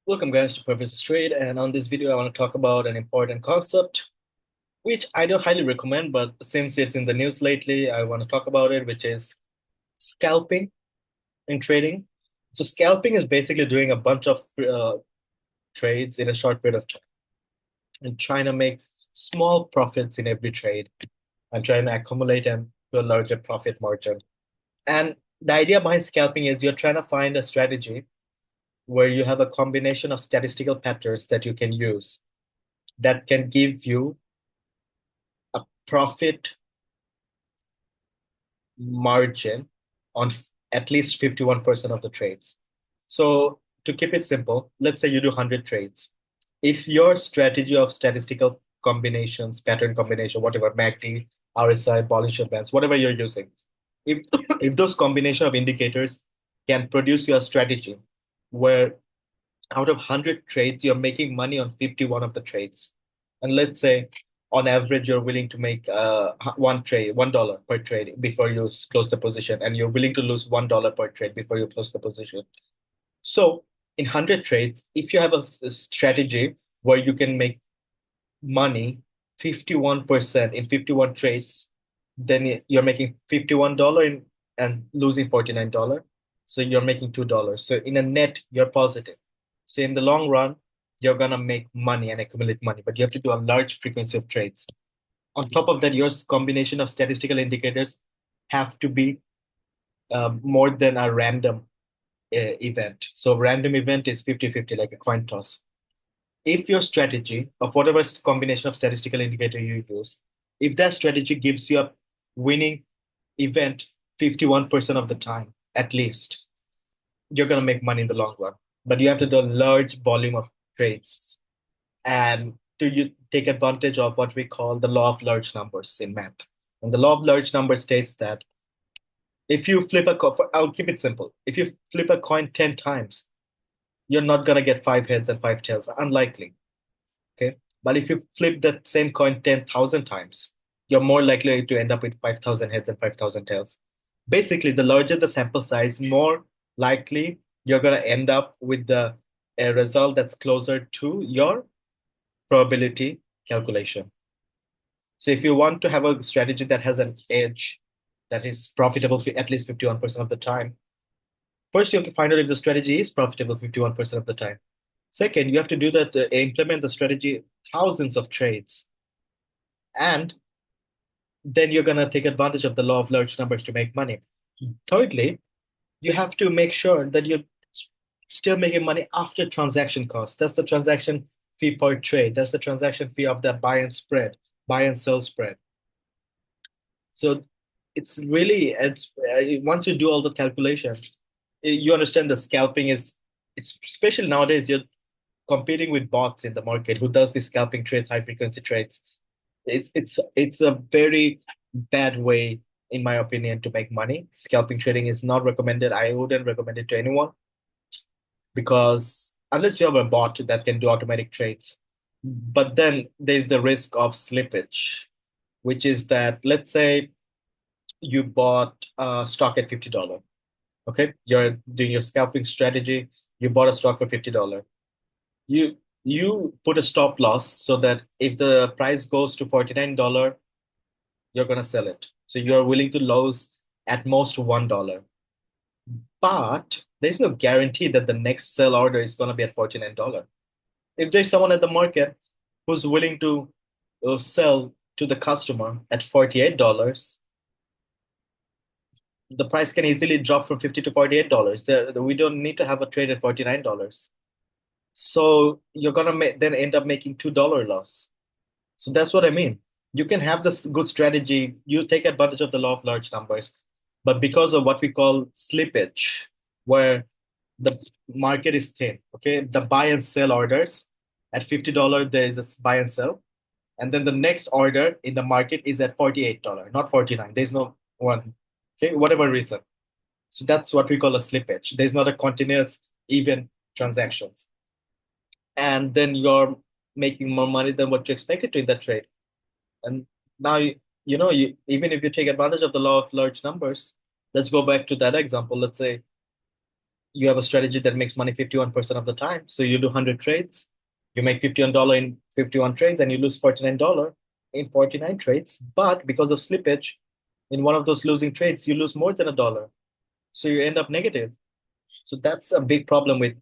Welcome guys to Purpose Trade, and on this video I want to talk about an important concept which I don't highly recommend, but since it's in the news lately, I want to talk about it, which is scalping in trading. So scalping is basically doing a bunch of trades in a short period of time and trying to make small profits in every trade and trying to accumulate them to a larger profit margin. And the idea behind scalping is you're trying to find a strategy where you have a combination of statistical patterns that you can use that can give you a profit margin on at least 51% of the trades. So to keep it simple, let's say you do 100 trades. If your strategy of statistical combinations, pattern combination, whatever, MACD, RSI, Bollinger Bands, whatever you're using, if if those combination of indicators can produce your strategy where out of 100 trades, you're making money on 51 of the trades. And let's say on average, you're willing to make one trade, $1 per trade before you close the position, and you're willing to lose $1 per trade before you close the position. So in 100 trades, if you have a strategy where you can make money 51% in 51 trades, then you're making $51 and losing $49. So you're making $2. So in a net, you're positive. So in the long run, you're gonna make money and accumulate money, but you have to do a large frequency of trades. On top of that, your combination of statistical indicators have to be more than a random event. So random event is 50-50, like a coin toss. If your strategy of whatever combination of statistical indicator you use, if that strategy gives you a winning event 51% of the time, at least, you're going to make money in the long run. But you have to do a large volume of trades. And do you take advantage of what we call the law of large numbers in math? And the law of large numbers states that if you flip a coin, I'll keep it simple. If you flip a coin 10 times, you're not going to get five heads and five tails. Unlikely. Okay. But if you flip that same coin 10,000 times, you're more likely to end up with 5,000 heads and 5,000 tails. Basically, the larger the sample size, more likely you're going to end up with a result that's closer to your probability calculation. So if you want to have a strategy that has an edge that is profitable for at least 51% of the time, first you have to find out if the strategy is profitable 51% of the time. Second, you have to do that, implement the strategy thousands of trades. And then you're going to take advantage of the law of large numbers to make money. Thirdly, you have to make sure that you're still making money after transaction cost. That's the transaction fee per trade. That's the transaction fee of that buy and sell spread. So it's once you do all the calculations, you understand the scalping is it's especially nowadays you're competing with bots in the market who does these scalping trades, high frequency trades. It's a very bad way, in my opinion, to make money. Scalping trading is not recommended. I wouldn't recommend it to anyone because unless you have a bot that can do automatic trades, but then there's the risk of slippage, which is that let's say you bought a stock at $50. Okay, you're doing your scalping strategy. You bought a stock for $50. You put a stop loss so that if the price goes to $49, you're gonna sell it. So you're willing to lose at most $1. But there's no guarantee that the next sell order is gonna be at $49. If there's someone at the market who's willing to sell to the customer at $48, the price can easily drop from 50 to $48. We don't need to have a trade at $49. So you're gonna then end up making $2 loss. So that's what I mean. You can have this good strategy, you take advantage of the law of large numbers, but because of what we call slippage, where the market is thin, okay, the buy and sell orders at $50, there is a buy and sell, and then the next order in the market is at $48, not 49. There's no one, okay, whatever reason. So that's what we call a slippage. There's not a continuous even transactions. And then you're making more money than what you expected to in that trade. And now even if you take advantage of the law of large numbers, let's go back to that example. Let's say you have a strategy that makes money 51% of the time. So you do 100 trades, you make $51 in 51 trades, and you lose $49 in 49 trades. But because of slippage, in one of those losing trades, you lose more than a dollar. So you end up negative. So that's a big problem with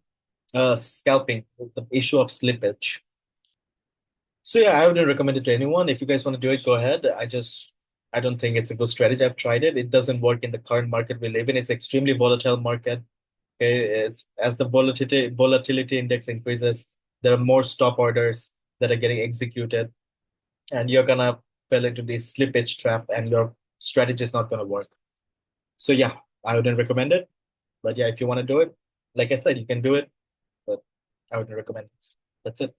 scalping, with the issue of slippage. So yeah, I wouldn't recommend it to anyone. If you guys want to do it, go ahead. I don't think it's a good strategy. I've tried it. It doesn't work in the current market we live in. It's extremely volatile market. Okay, it's, as the volatility index increases, there are more stop orders that are getting executed, and you're gonna fall into this slippage trap, and your strategy is not gonna work. So yeah, I wouldn't recommend it. But yeah, if you want to do it, like I said, you can do it, but I wouldn't recommend it. That's it.